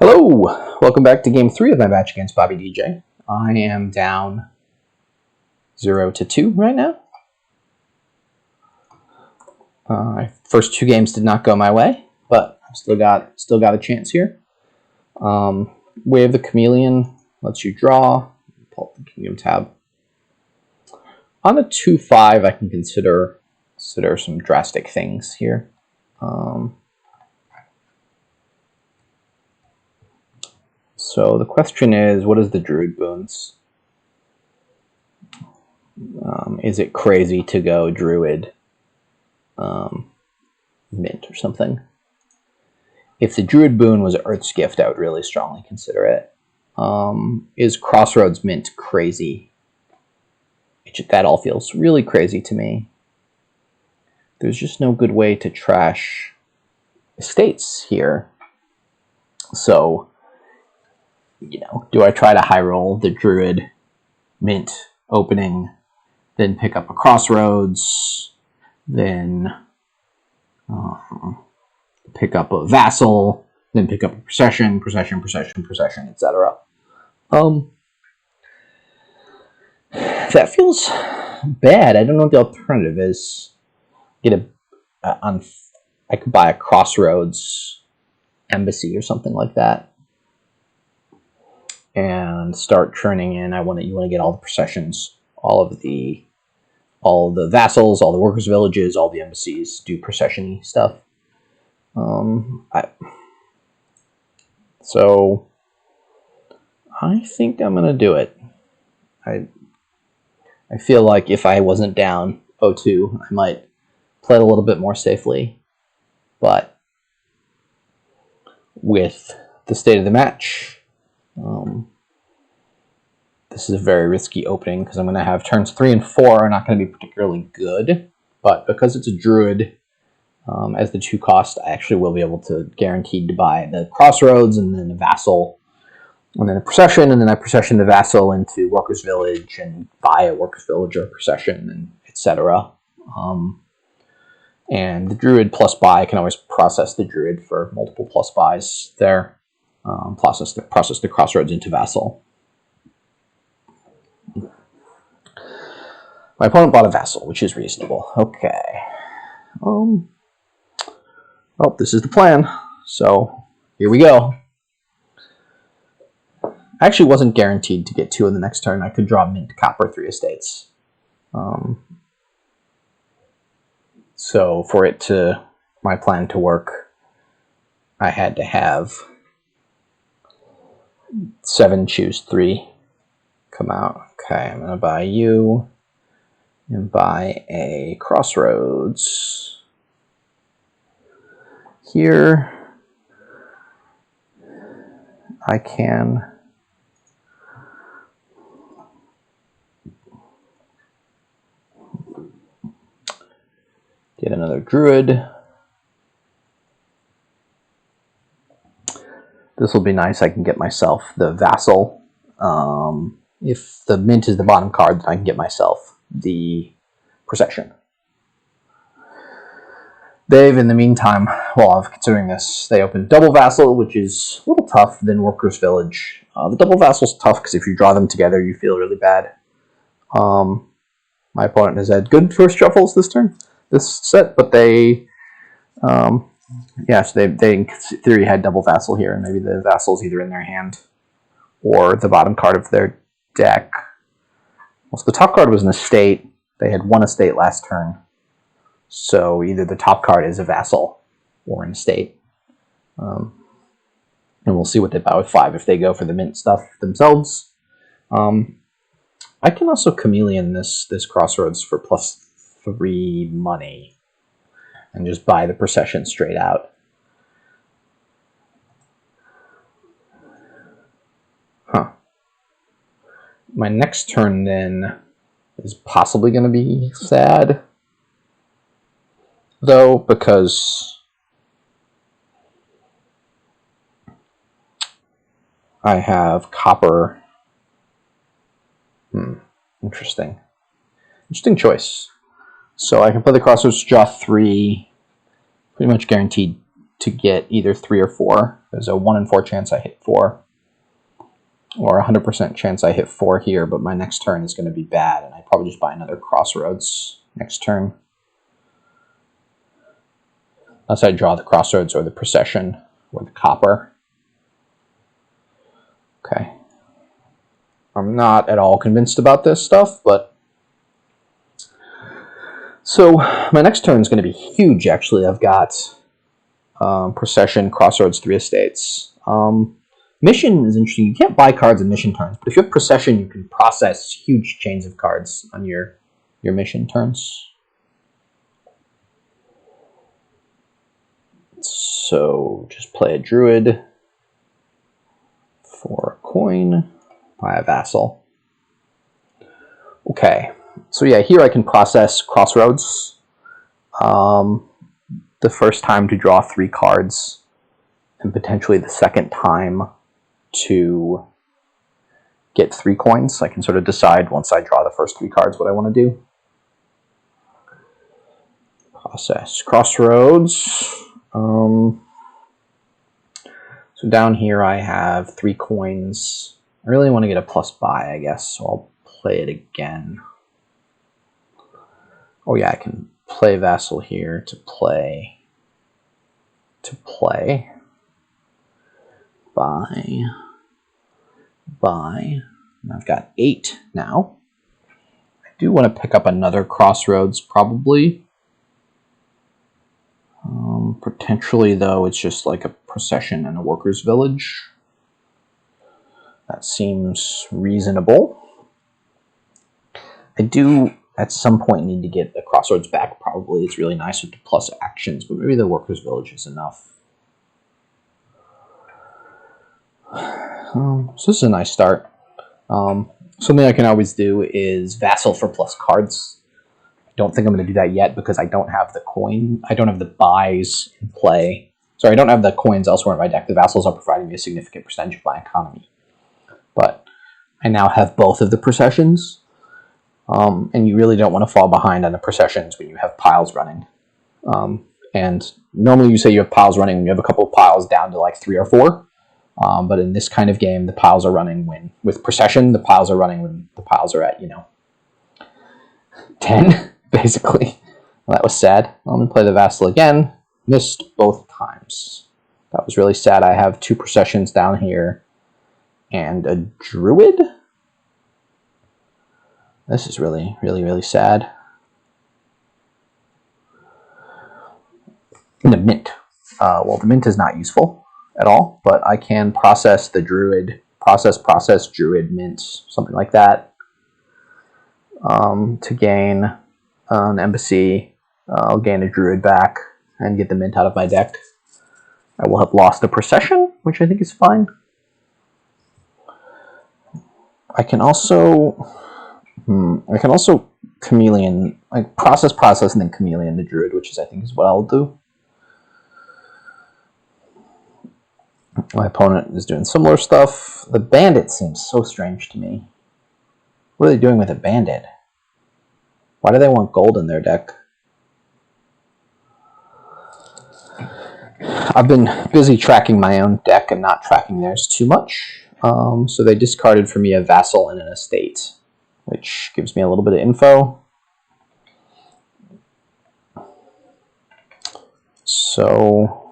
Hello, welcome back to Game 3 of my match against Bobby DJ. I am down 0-2 right now. First two games did not go my way, but I've still got a chance here. Way of the Chameleon lets you draw. Pull up the Kingdom tab. On a 2-5, I can consider some drastic things here. So the question is, what is the Druid boons? Is it crazy to go Druid mint or something? If the Druid boon was Earth's Gift, I would really strongly consider it. Is Crossroads mint crazy? That all feels really crazy to me. There's just no good way to trash estates here. So, you know, do I try to high roll the Druid mint opening, then pick up a Crossroads, then pick up a Vassal, then pick up a Procession, etc. That feels bad. I don't know what the alternative is. I could buy a Crossroads Embassy or something like that, and start churning in. You want to get all the processions, all the vassals, all the workers' villages, all the embassies, do procession-y stuff. So I think I'm gonna do it. I feel like if I wasn't down 0-2, I might play it a little bit more safely, but with the state of the match, this is a very risky opening because I'm going to have turns 3 and 4 are not going to be particularly good, but because it's a Druid, as the 2 cost, I actually will be able to guaranteed to buy the Crossroads and then a Vassal, and then a Procession, and then I procession the Vassal into Workers' Village and buy a Workers' Village or a Procession, and etc. And the Druid plus buy, I can always process the Druid for multiple plus buys there. Process the Crossroads into Vassal. My opponent bought a Vassal, which is reasonable. Okay. Well, this is the plan. So here we go. I actually wasn't guaranteed to get 2 in the next turn. I could draw mint, copper, 3 estates. So for my plan to work, I had to have 7 choose 3 come out. Okay, I'm gonna buy you and buy a Crossroads here. I can get another Druid. This will be nice. I can get myself the Vassal. If the mint is the bottom card, then I can get myself the Procession. They've, in the meantime, while I'm considering this, they opened double Vassal, which is a little tough, then Workers' Village. The double Vassal's tough because if you draw them together, you feel really bad. My opponent has had good first shuffles this set, but they, so they in theory had double Vassal here, and maybe the Vassal's either in their hand or the bottom card of their deck. Well, so the top card was an estate. They had 1 estate last turn. So either the top card is a Vassal or an estate. And we'll see what they buy with 5 if they go for the mint stuff themselves. I can also Chameleon this Crossroads for +3 money and just buy the Procession straight out. My next turn then is possibly going to be sad, though, because I have copper. Interesting choice. So I can play the Crossroads, draw 3, pretty much guaranteed to get either 3 or 4. There's a 1 in 4 chance I hit 4, or 100% chance I hit 4 here, but my next turn is going to be bad, and I probably just buy another Crossroads next turn. Unless I draw the Crossroads or the Procession or the Copper. Okay. I'm not at all convinced about this stuff, but... So, my next turn is going to be huge, actually. I've got Procession, Crossroads, 3 estates. Mission is interesting. You can't buy cards in mission turns, but if you have Procession, you can process huge chains of cards on your mission turns. So, just play a Druid for a coin, buy a Vassal. Okay, so yeah, here I can process Crossroads. The first time to draw 3 cards, and potentially the second time to get 3 coins. I can sort of decide once I draw the first 3 cards what I want to do. Process Crossroads. So down here I have 3 coins. I really want to get a plus buy, I guess, so I'll play it again. Oh yeah, I can play Vassal here to play. Buy. And I've got 8 now. I do want to pick up another Crossroads, probably. Potentially, though, it's just like a Procession and a Workers' Village. That seems reasonable. I do, at some point, need to get the Crossroads back, probably. It's really nice with the plus actions, but maybe the Workers' Village is enough. So this is a nice start. Something I can always do is Vassal for plus cards. I don't think I'm going to do that yet because I don't have the coin. I don't have the buys in play. Sorry, I don't have the coins elsewhere in my deck. The Vassals are providing me a significant percentage of my economy. But I now have both of the Processions. And you really don't want to fall behind on the Processions when you have piles running. And normally you say you have piles running when you have a couple of piles down to like 3 or 4. But in this kind of game, the piles are running when, with Procession, the piles are running when the piles are at, 10, basically. Well, that was sad. I'm going to play the Vassal again. Missed both times. That was really sad. I have 2 Processions down here and a Druid. This is really, really, really sad. And the Mint. Well, the Mint is not useful at all, but I can process the Druid, process, Druid, Mint, something like that, to gain an Embassy. I'll gain a Druid back and get the Mint out of my deck. I will have lost a Procession, which I think is fine. I can also Chameleon, like process, and then Chameleon the Druid, which I think is what I'll do. My opponent is doing similar stuff. The Bandit seems so strange to me. What are they doing with a Bandit? Why do they want gold in their deck? I've been busy tracking my own deck and not tracking theirs too much. So they discarded for me a Vassal and an Estate, which gives me a little bit of info. So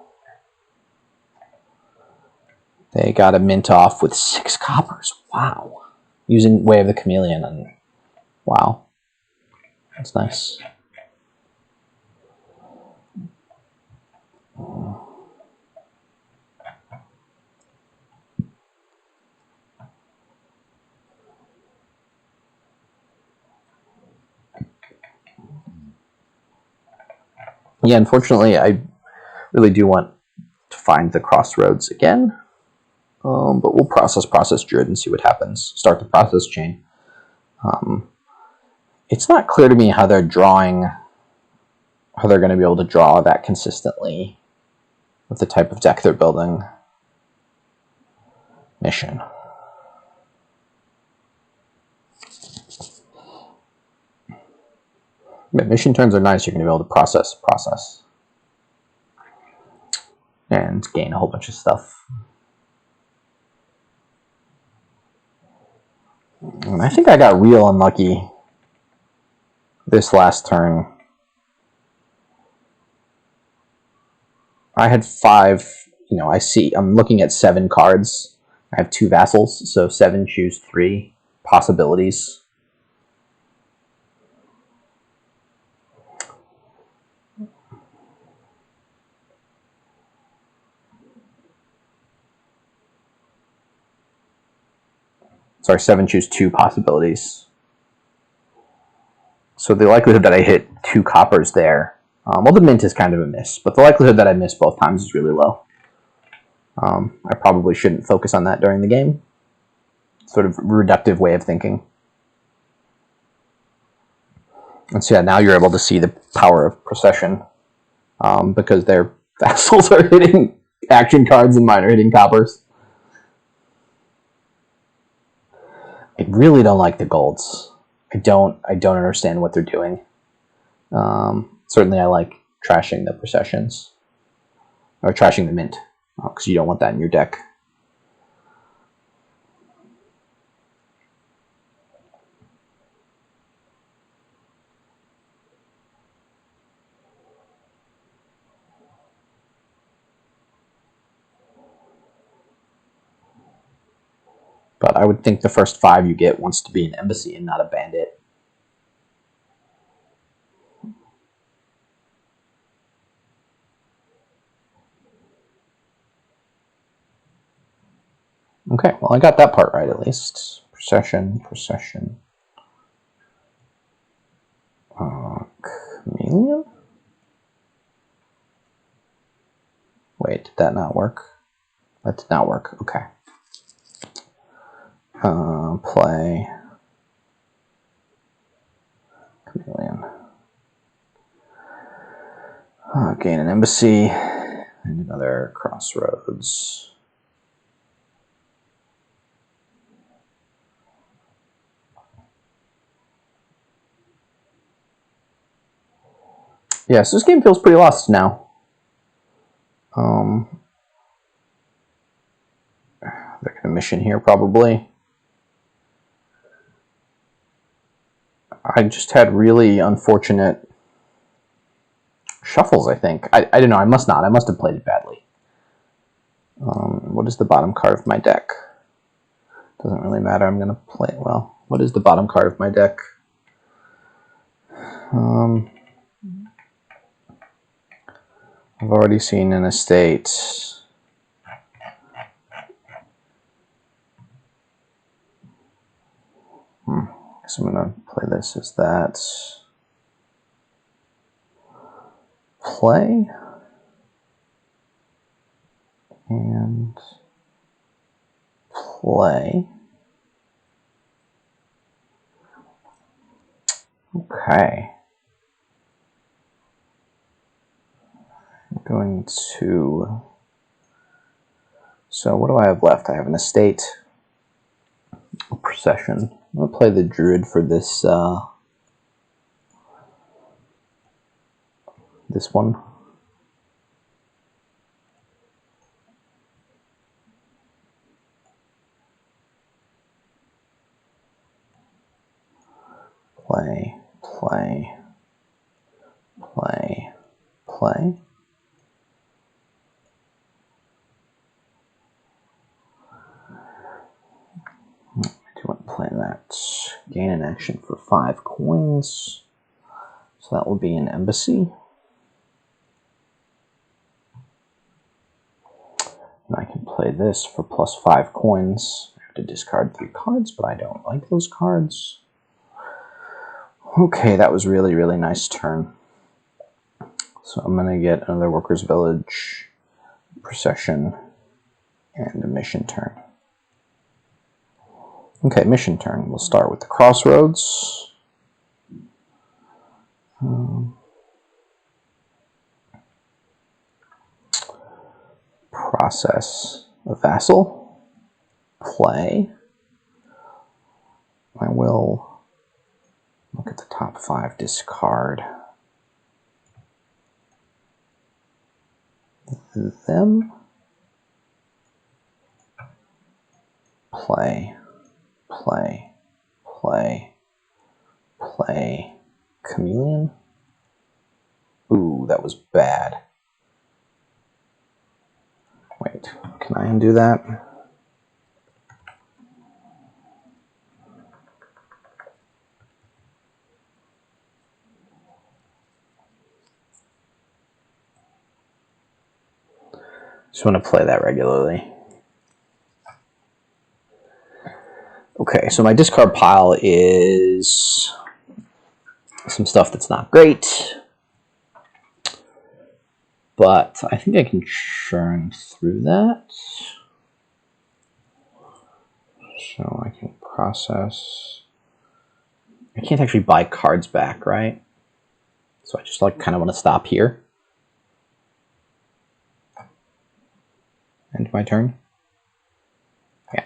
they got a Mint off with 6 coppers. Wow. Using Way of the Chameleon. And wow. That's nice. Yeah, unfortunately, I really do want to find the Crossroads again. But we'll process Druid and see what happens. Start the process chain. It's not clear to me how they're going to be able to draw that consistently with the type of deck they're building. Mission. Mission turns are nice. You're going to be able to process. and gain a whole bunch of stuff. And I think I got real unlucky this last turn. I had 5, you know, I'm looking at 7 cards. I have 2 vassals, so 7 choose 3 possibilities. Sorry, 7 choose 2 possibilities. So the likelihood that I hit 2 coppers there, well, the mint is kind of a miss, but the likelihood that I miss both times is really low. I probably shouldn't focus on that during the game. Sort of reductive way of thinking. And so yeah, now you're able to see the power of procession, because their vassals are hitting action cards and mine are hitting coppers. I really don't like the golds. I don't understand what they're doing. Certainly I like trashing the processions. Or trashing the mint, because you don't want that in your deck. But I would think the first 5 you get wants to be an embassy and not a bandit. Okay, well I got that part right at least. Procession. Chameleon? Wait, did that not work? That did not work, okay. Play Chameleon. Gain an embassy and another crossroads. Yeah, so this game feels pretty lost now. They're going to mission here probably. I just had really unfortunate shuffles, I think. I don't know, I must not. I must have played it badly. What is the bottom card of my deck? Doesn't really matter, I'm going to play it well. What is the bottom card of my deck? I've already seen an estate. So I'm going to play this as that. Play. And play. Okay. I'm going to... So what do I have left? I have an estate. A procession. I'm going to play the druid for this this one. Play. I do want to play that. Gain an action for 5 coins. So that will be an embassy. And I can play this for plus 5 coins. I have to discard 3 cards, but I don't like those cards. Okay, that was really, really nice turn. So I'm going to get another Workers' Village, procession, and a mission turn. Okay, mission turn. We'll start with the crossroads. Process a vassal. Play. I will look at the top 5, discard. them. Play, play, play, play, chameleon. Ooh, that was bad. Wait, can I undo that? Just want to play that regularly. Okay, so my discard pile is some stuff that's not great, but I think I can churn through that. So I can process. I can't actually buy cards back, right? So I just like kind of want to stop here. End my turn. Yeah.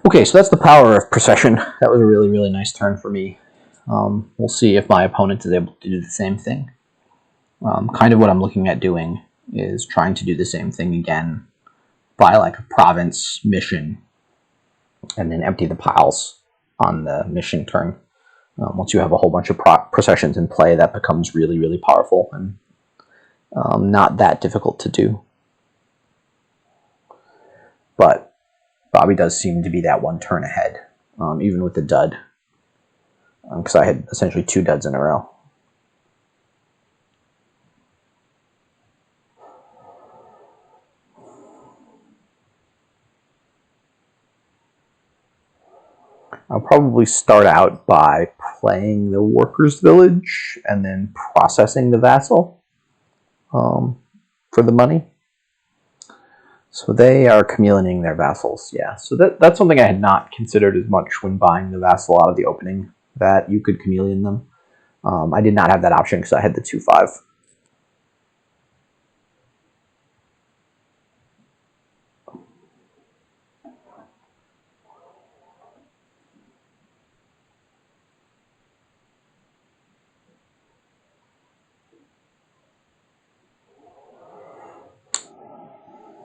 Okay, so that's the power of procession. That was a really, really nice turn for me. We'll see if my opponent is able to do the same thing. Kind of what I'm looking at doing is trying to do the same thing again by like a province mission and then empty the piles on the mission turn. Once you have a whole bunch of processions in play, that becomes really, really powerful and not that difficult to do. But Bobby does seem to be that one turn ahead, even with the dud, because I had essentially 2 duds in a row. I'll probably start out by playing the workers' village and then processing the vassal for the money. So they are chameleoning their vassals, yeah. So that's something I had not considered as much when buying the vassal out of the opening, that you could chameleon them. I did not have that option because I had the 2/5.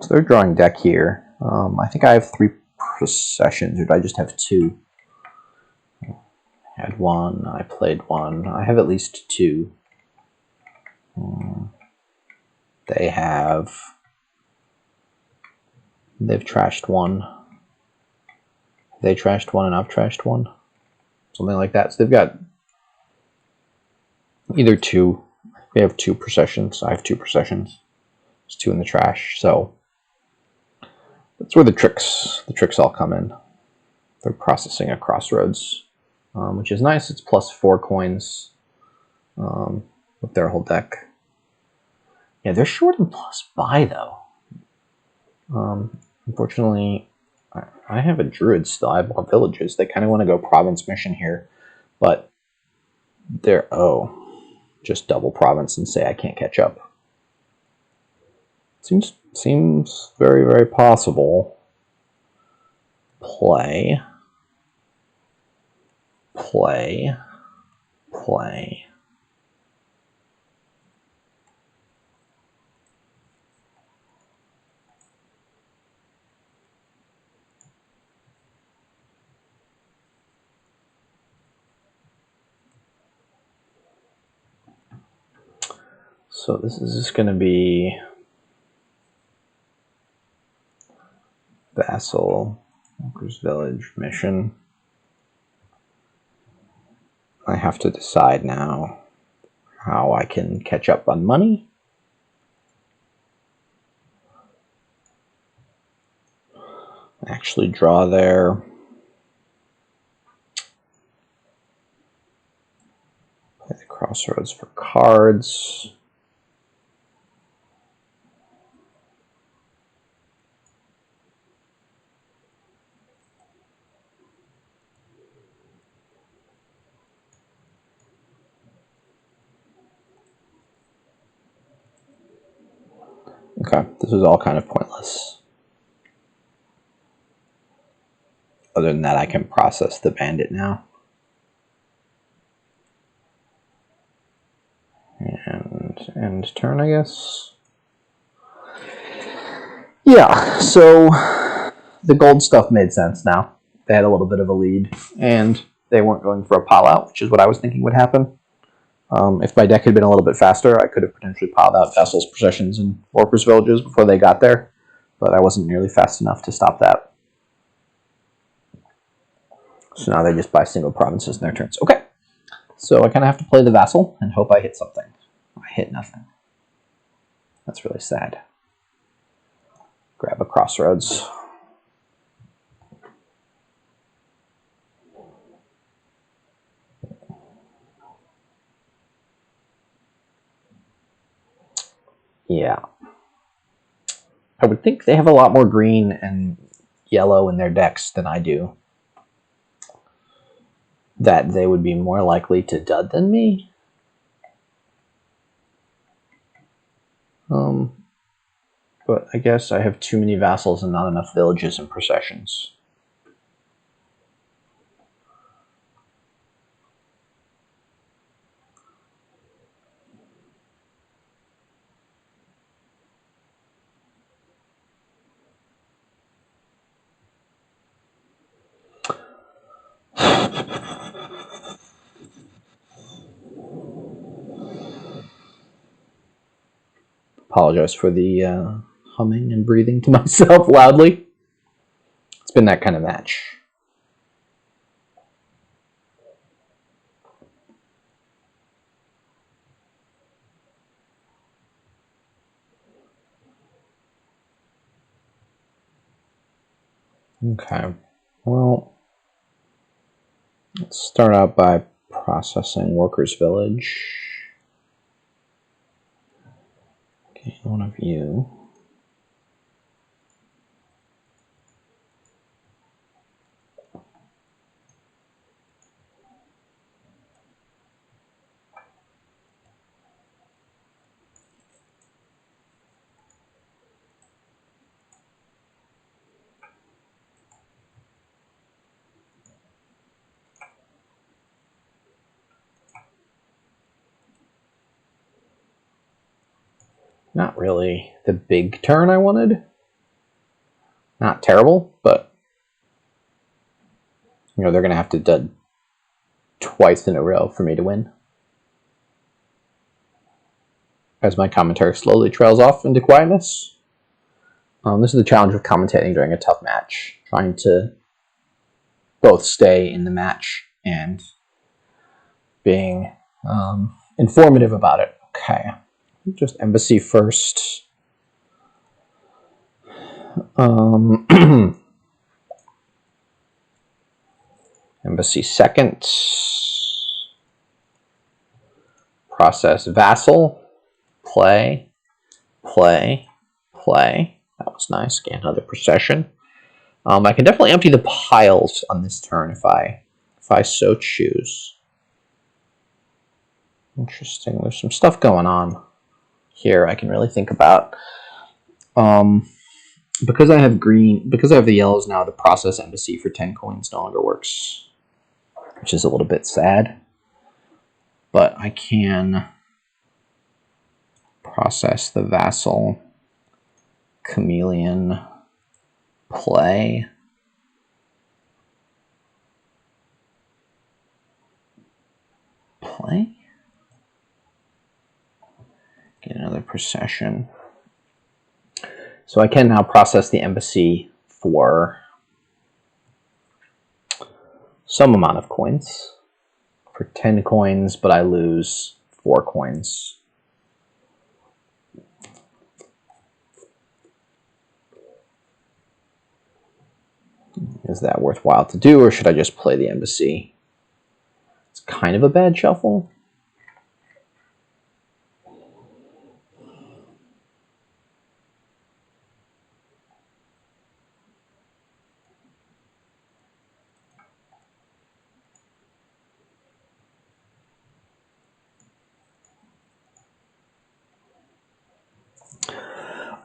So they're drawing deck here. I think I have 3 processions, or do I just have 2? I had 1, I played 1. I have at least 2. They've trashed 1. They trashed 1 and I've trashed 1. Something like that. So they've got either 2. They have 2 processions. I have 2 processions. There's 2 in the trash. So that's where the tricks all come in. They're processing a crossroads, which is nice. It's plus 4 coins with their whole deck. Yeah, they're short in plus buy though. Unfortunately, I have a druid still. I have more villages. They kind of want to go province mission here, but they're just double province and say I can't catch up. Seems very, very possible. Play. So this is just going to be vassal, workers village mission. I have to decide now how I can catch up on money. Actually draw there. Play the crossroads for cards. Okay, this is all kind of pointless. Other than that, I can process the bandit now. And End turn, I guess. Yeah, so the gold stuff made sense now. They had a little bit of a lead, and they weren't going for a pile out, which is what I was thinking would happen. If my deck had been a little bit faster, I could have potentially piled out Vassals, Processions, and Workers' Villages before they got there, but I wasn't nearly fast enough to stop that. So now they just buy single provinces in their turns. Okay, so I kind of have to play the Vassal and hope I hit something. I hit nothing. That's really sad. Grab a Crossroads. Yeah. I would think they have a lot more green and yellow in their decks than I do. That they would be more likely to dud than me. But I guess I have too many vassals and not enough villages and processions. Apologize for the humming and breathing to myself loudly. It's been that kind of match. Okay, well, let's start out by processing Workers' Village. Okay, one of you. Not really the big turn I wanted. Not terrible, but you know, they're going to have to dud twice in a row for me to win. As my commentary slowly trails off into quietness. This is the challenge of commentating during a tough match. Trying to both stay in the match and being informative about it. Okay. Just Embassy first. Embassy second. Process Vassal. Play. Play. Play. That was nice. Get another procession. I can definitely empty the piles on this turn if I so choose. Interesting. There's some stuff going on here I can really think about. Because I have the yellows now, the process Embassy for 10 coins no longer works, which is a little bit sad. But I can process the Vassal, Chameleon, play. Play? Get another procession. So I can now process the Embassy for some amount of coins. For 10 coins, but I lose 4 coins. Is that worthwhile to do, or should I just play the Embassy? It's kind of a bad shuffle.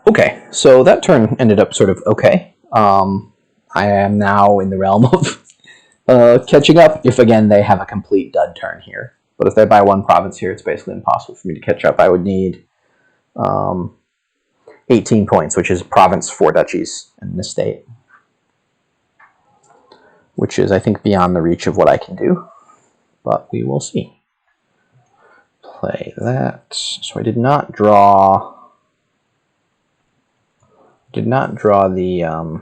Okay, so that turn ended up sort of okay. I am now in the realm of catching up if, again, they have a complete dud turn here. But if they buy one province here, it's basically impossible for me to catch up. I would need 18 points, which is province 4 duchies in this state, which is, I think, beyond the reach of what I can do. But we will see. Play that. So I did not draw the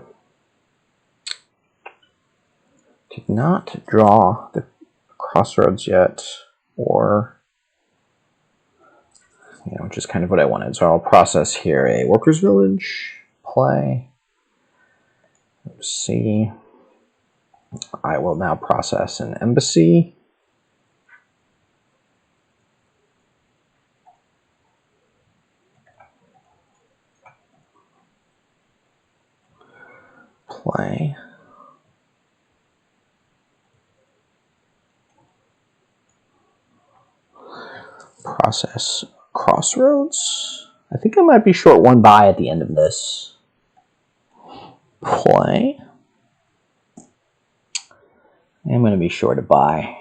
crossroads yet, or which is kind of what I wanted. So I'll process here a workers' village, play. Let's see. I will now process an embassy. Play. Process crossroads. I think I might be short 1 buy at the end of this. Play. I'm going to be short a buy.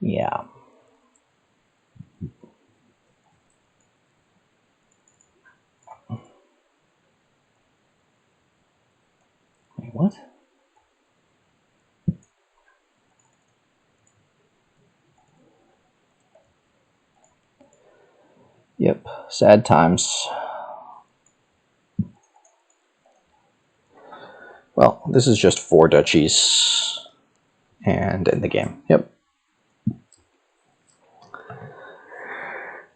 Yeah. Wait, what? Yep, sad times. Well, this is just 4 duchies and end the game. Yep.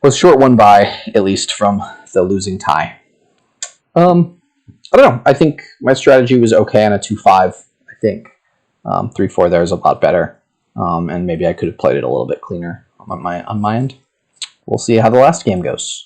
Was short 1 buy, at least from the losing tie. I don't know. I think my strategy was okay on a 2-5. I think 3-4 there is a lot better, and maybe I could have played it a little bit cleaner on my end. We'll see how the last game goes.